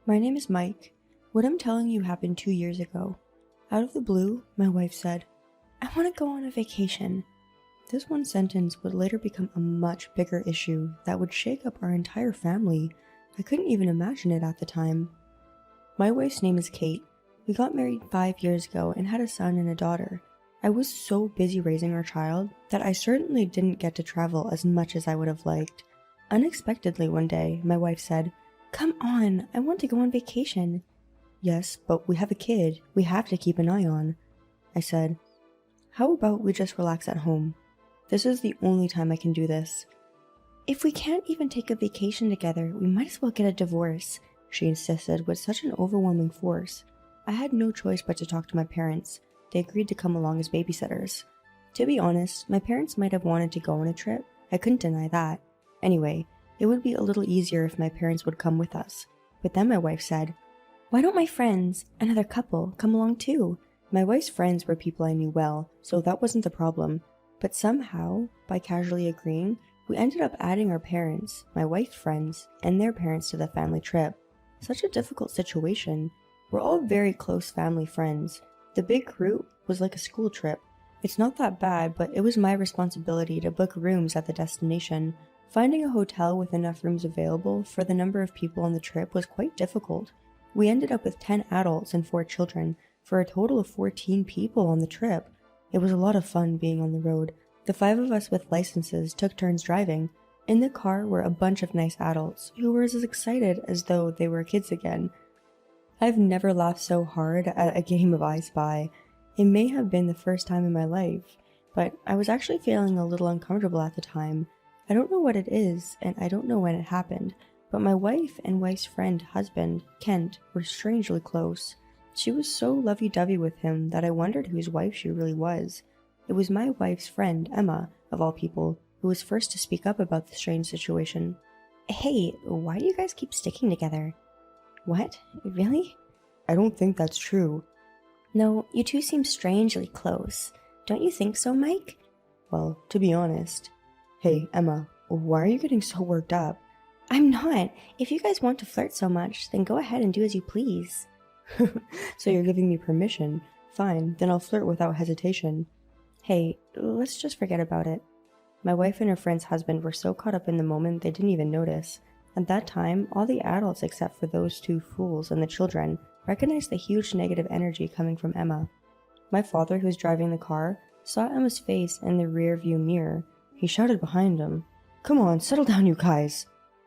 My name is Mike. What I'm telling you happened 2 years ago. Out of the blue, my wife said, I want to go on a vacation. This one sentence would later become a much bigger issue that would shake up our entire family. I couldn't even imagine it at the time. My wife's name is Kate. We got married 5 years ago and had a son and a daughter. I was so busy raising our child that I certainly didn't get to travel as much as I would have liked. Unexpectedly one day, my wife said, Come on, I want to go on vacation. Yes, but we have a kid we have to keep an eye on. I said, How about we just relax at home? This is the only time I can do this. If we can't even take a vacation together, we might as well get a divorce, she insisted with such an overwhelming force. I had no choice but to talk to my parents. They agreed to come along as babysitters. To be honest, my parents might have wanted to go on a trip. I couldn't deny that. Anyway, it would be a little easier if my parents would come with us. But then my wife said, Why don't my friends, another couple, come along too? My wife's friends were people I knew well, so that wasn't the problem. But somehow, by casually agreeing, we ended up adding our parents, my wife's friends, and their parents to the family trip. Such a difficult situation. We're all very close family friends. The big group was like a school trip. It's not that bad, but it was my responsibility to book rooms at the destination. Finding a hotel with enough rooms available for the number of people on the trip was quite difficult. We ended up with 10 adults and 4 children, for a total of 14 people on the trip. It was a lot of fun being on the road. The 5 of us with licenses took turns driving. In the car were a bunch of nice adults who were as excited as though they were kids again. I've never laughed so hard at a game of I Spy. It may have been the first time in my life, but I was actually feeling a little uncomfortable at the time. I don't know what it is, and I don't know when it happened, but my wife and wife's friend husband, Kent, were strangely close. She was so lovey-dovey with him that I wondered whose wife she really was. It was my wife's friend, Emma, of all people, who was first to speak up about the strange situation. Hey, why do you guys keep sticking together? What? Really? I don't think that's true. No, you two seem strangely close. Don't you think so, Mike? Well, to be honest. Hey, Emma, why are you getting so worked up? I'm not. If you guys want to flirt so much, then go ahead and do as you please. So you're giving me permission? Fine, then I'll flirt without hesitation. Hey, let's just forget about it. My wife and her friend's husband were so caught up in the moment they didn't even notice. At that time, all the adults except for those 2 fools and the children recognized the huge negative energy coming from Emma. My father, who was driving the car, saw Emma's face in the rear view mirror. He shouted behind him, Come on, settle down, you guys.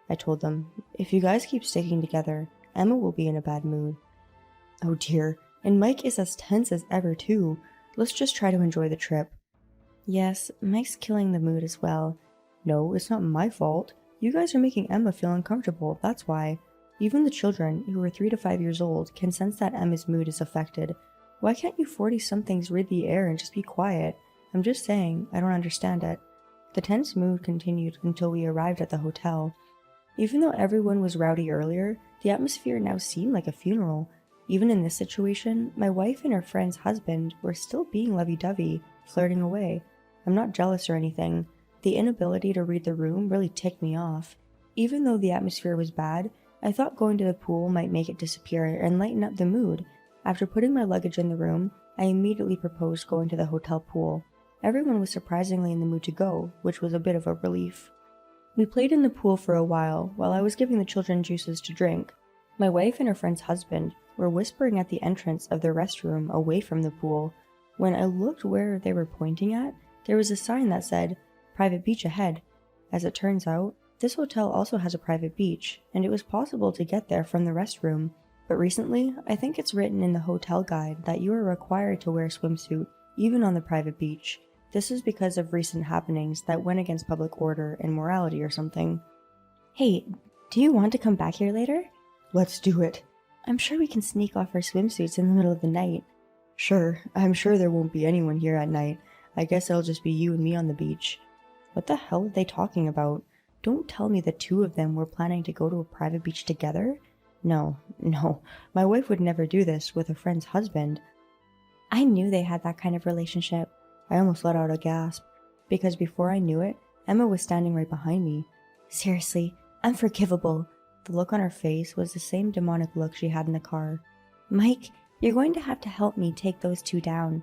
I told them, If you guys keep sticking together, Emma will be in a bad mood. Oh dear, and Mike is as tense as ever too. Let's just try to enjoy the trip. Yes, Mike's killing the mood as well. No, it's not my fault. You guys are making Emma feel uncomfortable, that's why. Even the children, who are 3 to 5 years old, can sense that Emma's mood is affected. Why can't you 40-somethings read the air and just be quiet? I'm just saying, I don't understand it. The tense mood continued until we arrived at the hotel. Even though everyone was rowdy earlier, the atmosphere now seemed like a funeral. Even in this situation, my wife and her friend's husband were still being lovey-dovey, flirting away. I'm not jealous or anything. The inability to read the room really ticked me off. Even though the atmosphere was bad, I thought going to the pool might make it disappear and lighten up the mood. After putting my luggage in the room, I immediately proposed going to the hotel pool. Everyone was surprisingly in the mood to go, which was a bit of a relief. We played in the pool for a while I was giving the children juices to drink. My wife and her friend's husband were whispering at the entrance of their restroom away from the pool. When I looked where they were pointing at, there was a sign that said, Private beach ahead. As it turns out, this hotel also has a private beach, and it was possible to get there from the restroom. But recently, I think it's written in the hotel guide that you are required to wear a swimsuit, even on the private beach. This is because of recent happenings that went against public order and morality or something. Hey, do you want to come back here later? Let's do it. I'm sure we can sneak off our swimsuits in the middle of the night. Sure, I'm sure there won't be anyone here at night. I guess it'll just be you and me on the beach. What the hell are they talking about? Don't tell me the 2 of them were planning to go to a private beach together? No, my wife would never do this with a friend's husband. I knew they had that kind of relationship. I almost let out a gasp, because before I knew it, Emma was standing right behind me. Seriously, unforgivable. The look on her face was the same demonic look she had in the car. Mike, you're going to have to help me take those two down.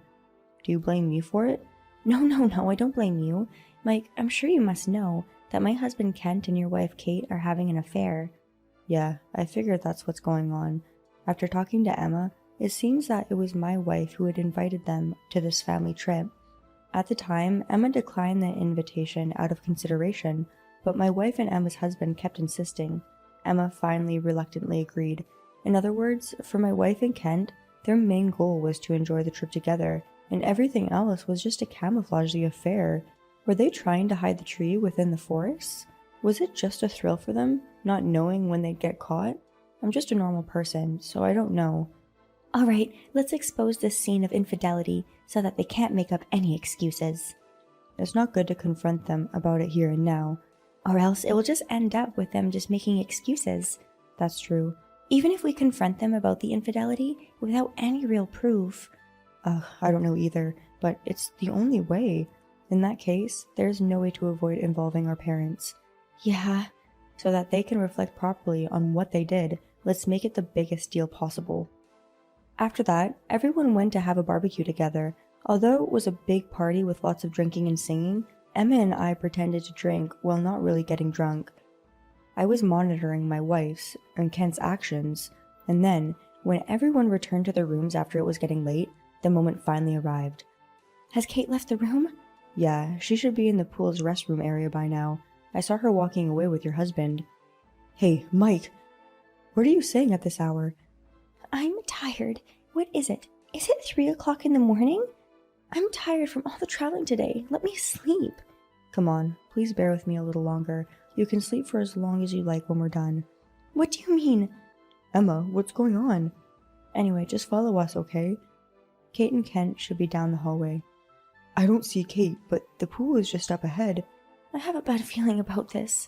Do you blame me for it? No, I don't blame you. Mike, I'm sure you must know that my husband Kent and your wife Kate are having an affair. Yeah, I figured that's what's going on. After talking to Emma, it seems that it was my wife who had invited them to this family trip. At the time, Emma declined the invitation out of consideration, but my wife and Emma's husband kept insisting. Emma finally reluctantly agreed. In other words, for my wife and Kent, their main goal was to enjoy the trip together, and everything else was just to camouflage the affair. Were they trying to hide the tree within the forest? Was it just a thrill for them, not knowing when they'd get caught? I'm just a normal person, so I don't know. Alright, let's expose this scene of infidelity so that they can't make up any excuses. It's not good to confront them about it here and now, or else it will just end up with them just making excuses. That's true. Even if we confront them about the infidelity without any real proof. I don't know either, but it's the only way. In that case, there's no way to avoid involving our parents. Yeah, so that they can reflect properly on what they did, let's make it the biggest deal possible. After that, everyone went to have a barbecue together. Although it was a big party with lots of drinking and singing, Emma and I pretended to drink while not really getting drunk. I was monitoring my wife's and Kent's actions, and then, when everyone returned to their rooms after it was getting late, the moment finally arrived. Has Kate left the room? Yeah, she should be in the pool's restroom area by now. I saw her walking away with your husband. Hey, Mike! What are you saying at this hour? I'm tired. What is it? Is it 3 o'clock in the morning? I'm tired from all the traveling today. Let me sleep. Come on, please bear with me a little longer. You can sleep for as long as you like when we're done. What do you mean? Emma, what's going on? Anyway, just follow us, okay? Kate and Kent should be down the hallway. I don't see Kate, but the pool is just up ahead. I have a bad feeling about this.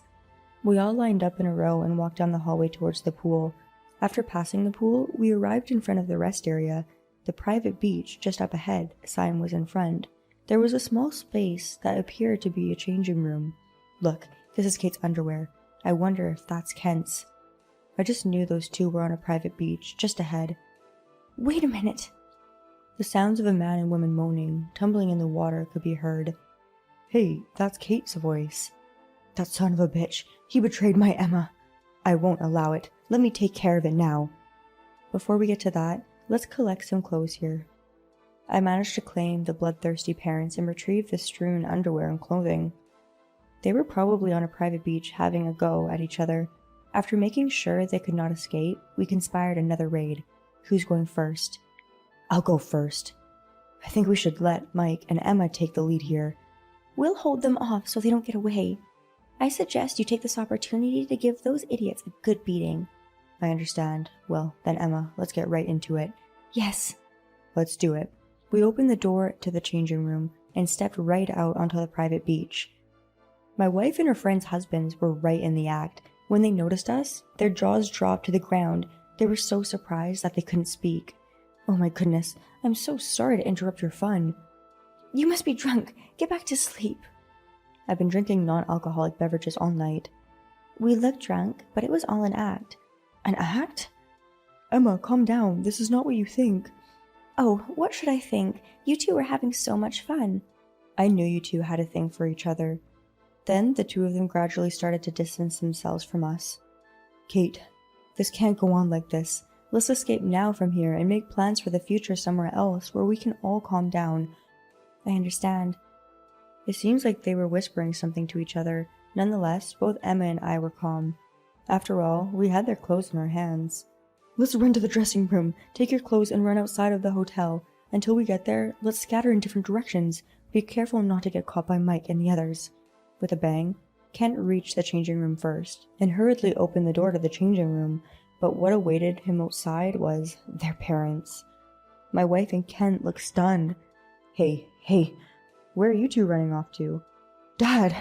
We all lined up in a row and walked down the hallway towards the pool. After passing the pool, we arrived in front of the rest area. The private beach just up ahead sign was in front. There was a small space that appeared to be a changing room. Look, this is Kate's underwear. I wonder if that's Kent's. I just knew those two were on a private beach just ahead. Wait a minute. The sounds of a man and woman moaning, tumbling in the water could be heard. Hey, that's Kate's voice. That son of a bitch. He betrayed my Emma. I won't allow it. Let me take care of it now. Before we get to that, let's collect some clothes here. I managed to claim the bloodthirsty parents and retrieve the strewn underwear and clothing. They were probably on a private beach having a go at each other. After making sure they could not escape, we conspired another raid. Who's going first? I'll go first. I think we should let Mike and Emma take the lead here. We'll hold them off so they don't get away. I suggest you take this opportunity to give those idiots a good beating. I understand. Well, then Emma, let's get right into it. Yes. Let's do it. We opened the door to the changing room and stepped right out onto the private beach. My wife and her friends' husbands were right in the act. When they noticed us, their jaws dropped to the ground. They were so surprised that they couldn't speak. Oh my goodness, I'm so sorry to interrupt your fun. You must be drunk. Get back to sleep. I've been drinking non-alcoholic beverages all night. We looked drunk, but it was all an act. An act? Emma, calm down. This is not what you think. Oh, what should I think? You two were having so much fun. I knew you two had a thing for each other. Then the two of them gradually started to distance themselves from us. Kate, this can't go on like this. Let's escape now from here and make plans for the future somewhere else where we can all calm down. I understand. It seems like they were whispering something to each other. Nonetheless, both Emma and I were calm. After all, we had their clothes in our hands. Let's run to the dressing room, take your clothes and run outside of the hotel. Until we get there, let's scatter in different directions. Be careful not to get caught by Mike and the others. With a bang, Kent reached the changing room first, and hurriedly opened the door to the changing room, but what awaited him outside was their parents. My wife and Kent looked stunned. Hey, where are you two running off to? Dad!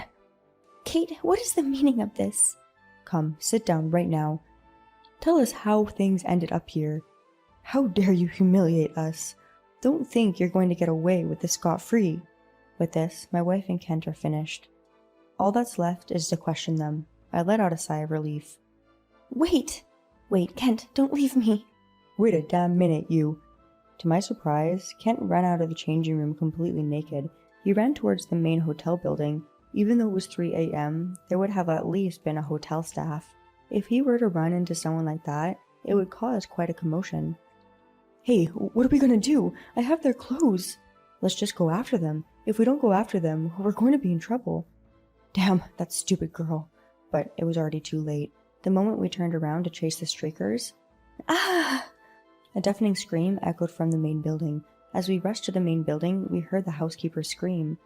Kate, what is the meaning of this? Come, sit down right now. Tell us how things ended up here. How dare you humiliate us? Don't think you're going to get away with this scot-free. With this, my wife and Kent are finished. All that's left is to question them. I let out a sigh of relief. Wait! Wait, Kent, don't leave me. Wait a damn minute, you. To my surprise, Kent ran out of the changing room completely naked. He ran towards the main hotel building. Even though it was 3 a.m., there would have at least been a hotel staff. If he were to run into someone like that, it would cause quite a commotion. Hey, what are we gonna do? I have their clothes. Let's just go after them. If we don't go after them, we're going to be in trouble. Damn, that stupid girl. But it was already too late. The moment we turned around to chase the streakers... Ah! A deafening scream echoed from the main building. As we rushed to the main building, we heard the housekeeper scream.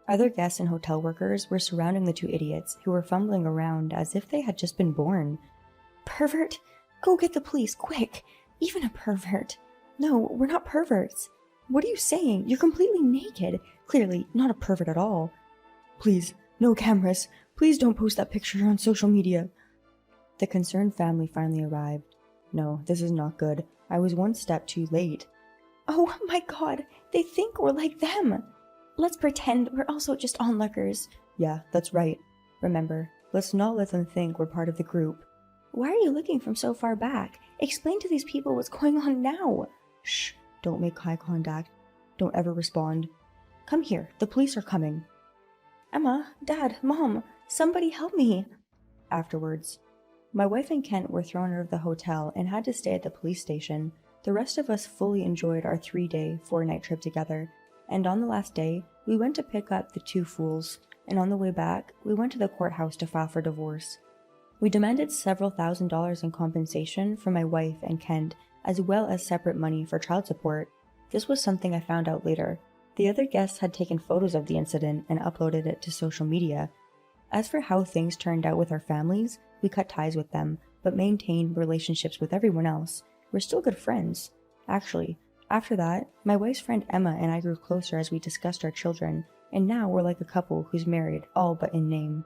Other guests and hotel workers were surrounding the two idiots, who were fumbling around as if they had just been born. Pervert! Go get the police, quick! Even a pervert! No, we're not perverts! What are you saying? You're completely naked! Clearly, not a pervert at all. Please, no cameras! Please don't post that picture on social media! The concerned family finally arrived. No, this is not good. I was one step too late. Oh my god, they think we're like them! Let's pretend we're also just onlookers. Yeah, that's right. Remember, let's not let them think we're part of the group. Why are you looking from so far back? Explain to these people what's going on now. Shh, don't make eye contact. Don't ever respond. Come here, the police are coming. Emma, Dad, Mom, somebody help me. Afterwards, my wife and Kent were thrown out of the hotel and had to stay at the police station. The rest of us fully enjoyed our 3-day, 4-night trip together, and on the last day, we went to pick up the two fools, and on the way back, we went to the courthouse to file for divorce. We demanded several $1,000s in compensation from my wife and Kent, as well as separate money for child support. This was something I found out later. The other guests had taken photos of the incident and uploaded it to social media. As for how things turned out with our families, we cut ties with them, but maintained relationships with everyone else. We're still good friends. Actually, after that, my wife's friend Emma and I grew closer as we discussed our children, and now we're like a couple who's married, all but in name.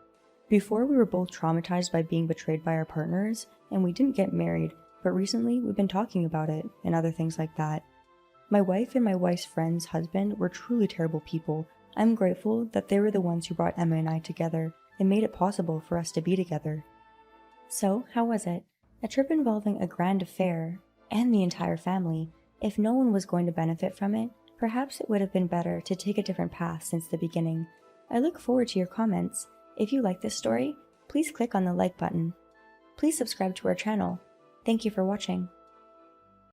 Before, we were both traumatized by being betrayed by our partners, and we didn't get married, but recently we've been talking about it, and other things like that. My wife and my wife's friend's husband were truly terrible people. I'm grateful that they were the ones who brought Emma and I together, and made it possible for us to be together. So, how was it? A trip involving a grand affair, and the entire family. If no one was going to benefit from it, perhaps it would have been better to take a different path since the beginning. I look forward to your comments. If you like this story, please click on the like button. Please subscribe to our channel. Thank you for watching.